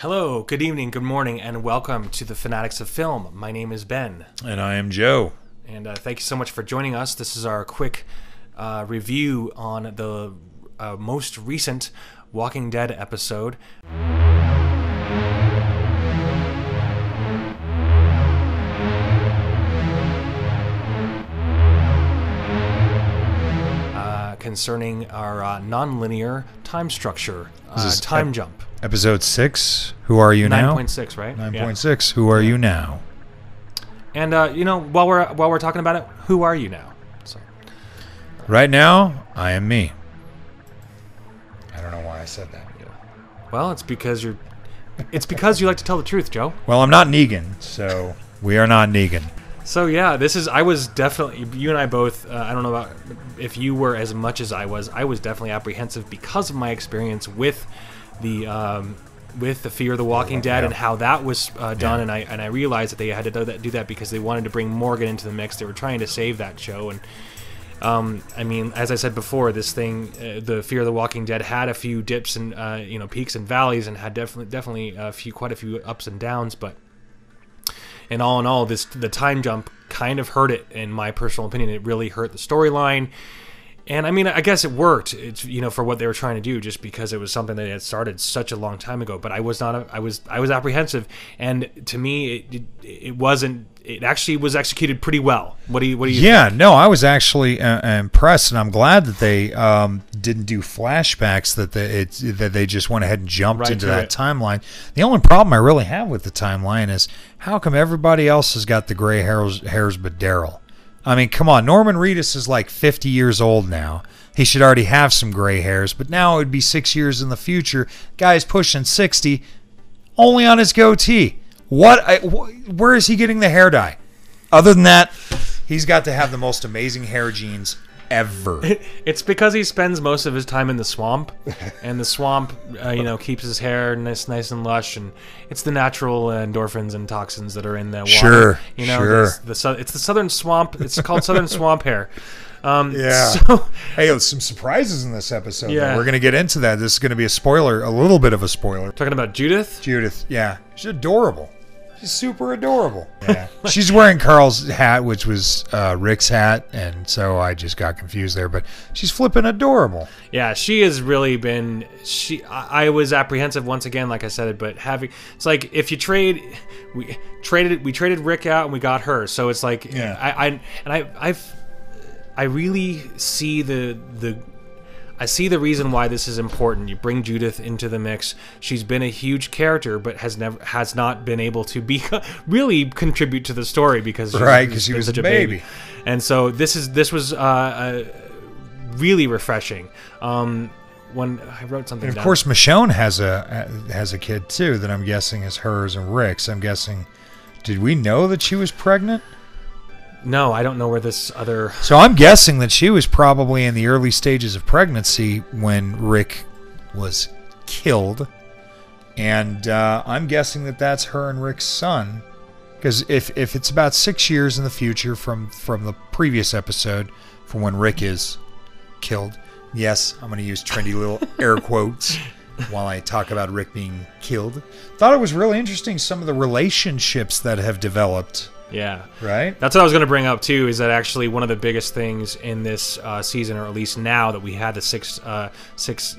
Hello, good evening, good morning, and welcome to the Fanatics of Film. My name is Ben. And I am Joe. And thank you so much for joining us. This is our quick review on the most recent Walking Dead episode. Concerning our non-linear time structure, time jump. Episode 6, Who Are You Now? 9.6, right? 9.6, Who Are You Now? And, while we're talking about it, who are you now? So. Right now, I am me. I don't know why I said that. Well, it's because you like to tell the truth, Joe. Well, I'm not Negan, so we are not Negan. So yeah, I was definitely, you and I both, I don't know about if you were as much as I was definitely apprehensive because of my experience with the Fear of the Walking Dead and how that was done, and I realized that they had to do that because they wanted to bring Morgan into the mix. They were trying to save that show, and I mean, as I said before, this thing, the Fear of the Walking Dead had a few dips and peaks and valleys, and had definitely quite a few ups and downs, but. And all in all, the time jump kind of hurt it, in my personal opinion. It really hurt the storyline. And I mean, I guess it worked, for what they were trying to do, just because it was something that had started such a long time ago. But I was not, I was apprehensive, and to me, it wasn't. It actually was executed pretty well. What do you? Yeah, think? No, I was actually impressed, and I'm glad that they didn't do flashbacks. That they just went ahead and jumped right into that timeline. The only problem I really have with the timeline is how come everybody else has got the gray hairs but Daryl? I mean, come on. Norman Reedus is like 50 years old now. He should already have some gray hairs, but now it would be 6 years in the future. Guy's pushing 60, only on his goatee. Where is he getting the hair dye? Other than that, he's got to have the most amazing hair genes ever. It's because he spends most of his time in the swamp, and the swamp, keeps his hair nice and lush, and it's the natural endorphins and toxins that are in the water. Sure. It's the southern swamp. It's called southern swamp hair. Yeah. So, hey, there's some surprises in this episode. Yeah. We're going to get into that. This is going to be a little bit of a spoiler. Talking about Judith? Judith, yeah. She's adorable. She's super adorable. Yeah. She's wearing Carl's hat, which was Rick's hat, and so I just got confused there. But she's flipping adorable. Yeah, she has really been. I was apprehensive once again, like I said, but it's like if you we traded Rick out and we got her. So it's like I really see I see the reason why this is important. You bring Judith into the mix. She's been a huge character, but has not been able to really contribute to the story because she was such a baby. And so this was really refreshing. When I wrote something, and of course, Michonne has a kid too that I'm guessing is hers and Rick's. I'm guessing. Did we know that she was pregnant? No, I don't know where this other... So I'm guessing that she was probably in the early stages of pregnancy when Rick was killed. And I'm guessing that that's her and Rick's son. Because if it's about 6 years in the future from the previous episode, from when Rick is killed. Yes, I'm going to use trendy little air quotes while I talk about Rick being killed. Thought it was really interesting, some of the relationships that have developed. Yeah. Right? That's what I was going to bring up, too, is that actually one of the biggest things in this season, or at least now that we had the 6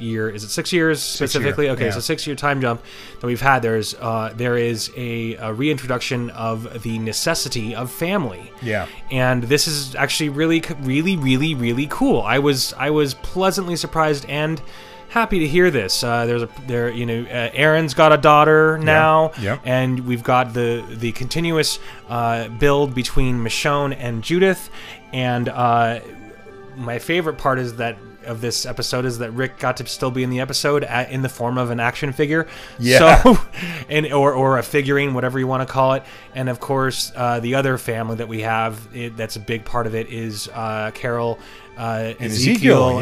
year... Is it 6 years specifically? 6 year, okay, yeah. So 6 year time jump that we've had. There is a reintroduction of the necessity of family. Yeah. And this is actually really, really, really, really cool. I was pleasantly surprised and... happy to hear this. Aaron's got a daughter now, and we've got the continuous build between Michonne and Judith. And my favorite part of this episode is that Rick got to still be in the episode in the form of an action figure. Yeah. So, or a figurine, whatever you want to call it. And of course, the other family that we have that's a big part of it is Carol, Ezekiel,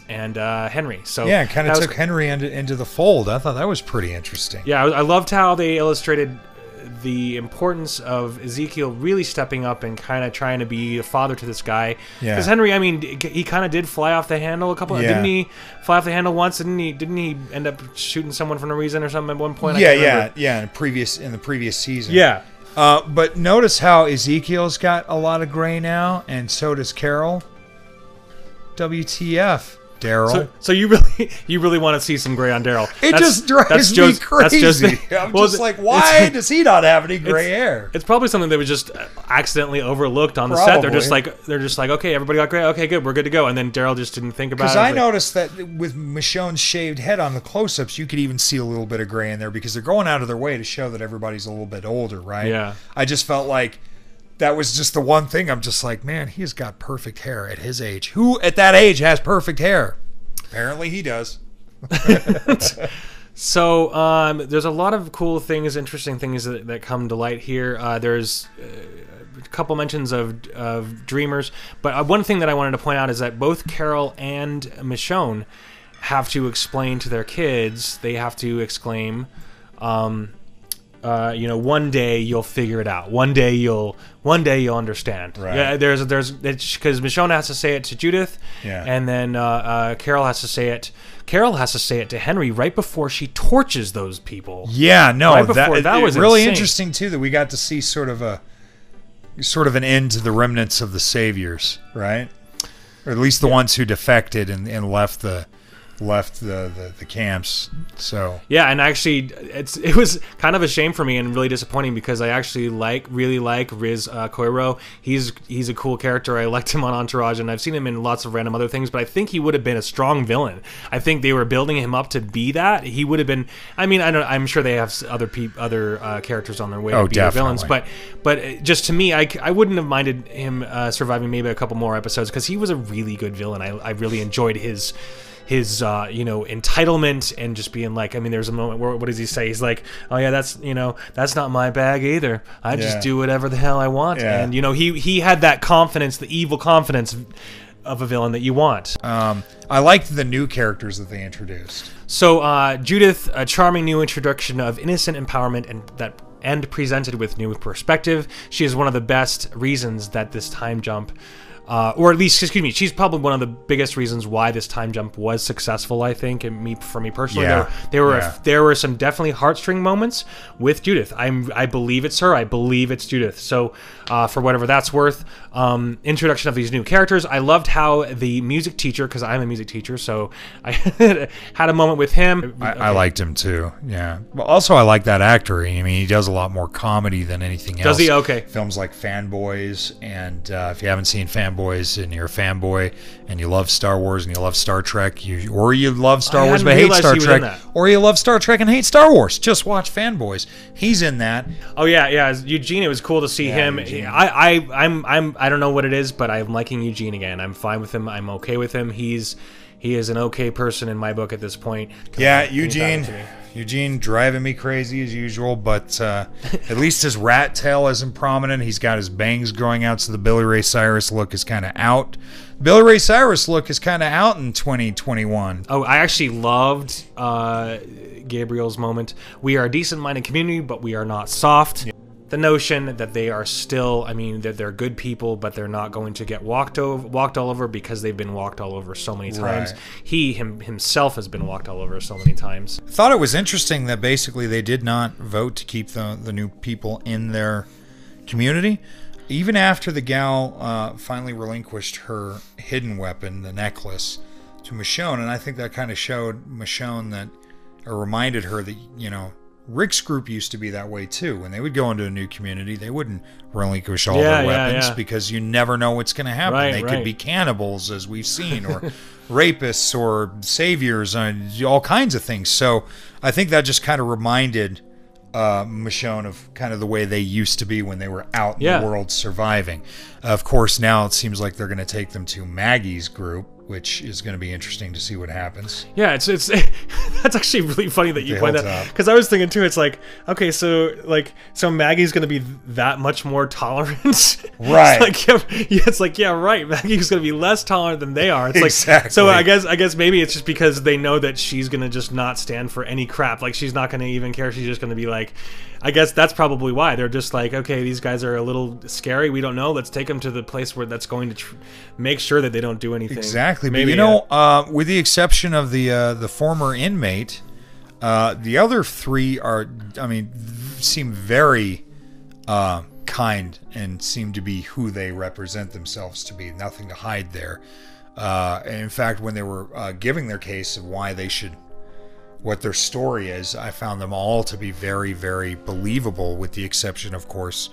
and Henry. So yeah, it kind of took Henry into the fold. I thought that was pretty interesting. Yeah, I loved how they illustrated the importance of Ezekiel really stepping up and kind of trying to be a father to this guy. Because Henry, I mean, he kind of did fly off the handle a couple. Didn't he fly off the handle once? Didn't he end up shooting someone for no reason or something at one point? Yeah. In the previous season. Yeah. But notice how Ezekiel's got a lot of gray now, and so does Carol. WTF, Daryl. So you really want to see some gray on Daryl? It just drives me crazy. I'm just like, why does he not have any gray hair? It's probably something that was just accidentally overlooked on the set. They're just like, okay, everybody got gray. Okay, good, we're good to go. And then Daryl just didn't think about it. Because I noticed that with Michonne's shaved head on the close-ups, you could even see a little bit of gray in there because they're going out of their way to show that everybody's a little bit older, right? Yeah. I just felt like that was just the one thing. I'm just like, man, he's got perfect hair at his age. Who at that age has perfect hair? Apparently he does. So there's a lot of cool things, interesting things that come to light here. There's a couple mentions of dreamers, but one thing that I wanted to point out is that both Carol and Michonne have to explain to their kids. They have to exclaim, one day you'll figure it out. One day you'll understand. Right. Yeah, there's because Michonne has to say it to Judith, and then Carol has to say it. Carol has to say it to Henry right before she torches those people. Yeah, no, right that was really insane. Interesting too that we got to see sort of an end to the remnants of the saviors, right? Or at least the ones who defected and left the camps. So yeah, and actually it was kind of a shame for me and really disappointing because I actually really like Riz Koiro. He's a cool character. I liked him on Entourage, and I've seen him in lots of random other things, but I think he would have been a strong villain. I think they were building him up to be that. He would have been. I mean, I'm sure they have other characters on their way to be their villains, but just to me, I wouldn't have minded him surviving maybe a couple more episodes because he was a really good villain. I really enjoyed his entitlement and just being like, I mean, there's a moment where, what does he say? He's like, oh yeah, that's not my bag either. I just do whatever the hell I want. Yeah. And he had that confidence, the evil confidence of a villain that you want. I liked the new characters that they introduced. So Judith, a charming new introduction of innocent empowerment and presented with new perspective. She is one of the best reasons that this time jump or at least, excuse me, she's probably one of the biggest reasons why this time jump was successful, I think, and for me personally. There were some definitely heartstring moments with Judith. I believe it's her. I believe it's Judith. So for whatever that's worth, introduction of these new characters. I loved how the music teacher, because I'm a music teacher, so I had a moment with him. I liked him too, yeah. Well, also, I like that actor. I mean, he does a lot more comedy than anything else. Does he? Okay. Films like Fanboys, and if you haven't seen Fanboys and you're a fanboy and you love Star Wars and you love Star Trek, or you love Star Wars but hate Star Trek, or you love Star Trek and hate Star Wars, just watch Fanboys. He's in that. Oh yeah, Eugene. It was cool to see him. Eugene. I don't know what it is, but I'm liking Eugene again. I'm fine with him. I'm okay with him. He is an okay person in my book at this point. Yeah, Eugene driving me crazy as usual, but at least his rat tail isn't prominent. He's got his bangs growing out, so the Billy Ray Cyrus look is kind of out. Billy Ray Cyrus look is kind of out in 2021. Oh, I actually loved Gabriel's moment. We are a decent-minded community, but we are not soft. Yeah. The notion that they are still, I mean, that they're good people, but they're not going to get walked all over because they've been walked all over so many times. Right. He himself has been walked all over so many times. I thought it was interesting that basically they did not vote to keep the new people in their community. Even after the gal finally relinquished her hidden weapon, the necklace, to Michonne, and I think that kind of showed Michonne that, or reminded her that, Rick's group used to be that way too. When they would go into a new community, they wouldn't relinquish all their weapons because you never know what's going to happen. They could be cannibals, as we've seen, or rapists, or saviors, all kinds of things. So I think that just kind of reminded Michonne of kind of the way they used to be when they were out in the world surviving. Of course, now it seems like they're going to take them to Maggie's group. which is going to be interesting to see what happens. Yeah, it's that's actually really funny that you point that, Hilltop. because I was thinking too. It's like, okay, so Maggie's gonna be that much more tolerant, Right. It's like yeah, right. Maggie's gonna be less tolerant than they are. It's Exactly. like, so I guess maybe it's just because they know that she's gonna just not stand for any crap. Like she's not gonna even care. She's just gonna be like, I guess that's probably why they're just like, okay, these guys are a little scary. We don't know. Let's take them to the place where that's going to make sure that they don't do anything. Exactly. Maybe, but with the exception of the former inmate, the other three seem very kind and seem to be who they represent themselves to be. Nothing to hide there. And in fact, when they were giving their case of why they should, what their story is, I found them all to be very, very believable, with the exception, of course,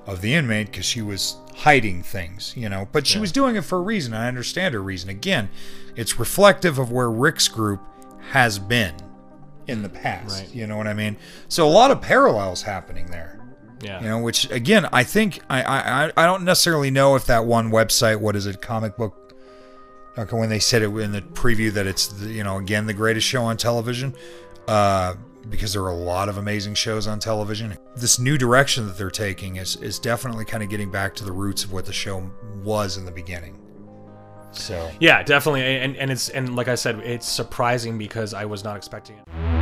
of the inmate, because she was hiding things, but she was doing it for a reason. I understand her reason. Again, it's reflective of where Rick's group has been in the past. Right. You know what I mean? So a lot of parallels happening there. Yeah. Which again, I think I don't necessarily know if that one website, what is it, comic book, when they said it in the preview that it's again the greatest show on television, because there are a lot of amazing shows on television. This new direction that they're taking is definitely kind of getting back to the roots of what the show was in the beginning. So yeah, definitely, and like I said, it's surprising because I was not expecting it.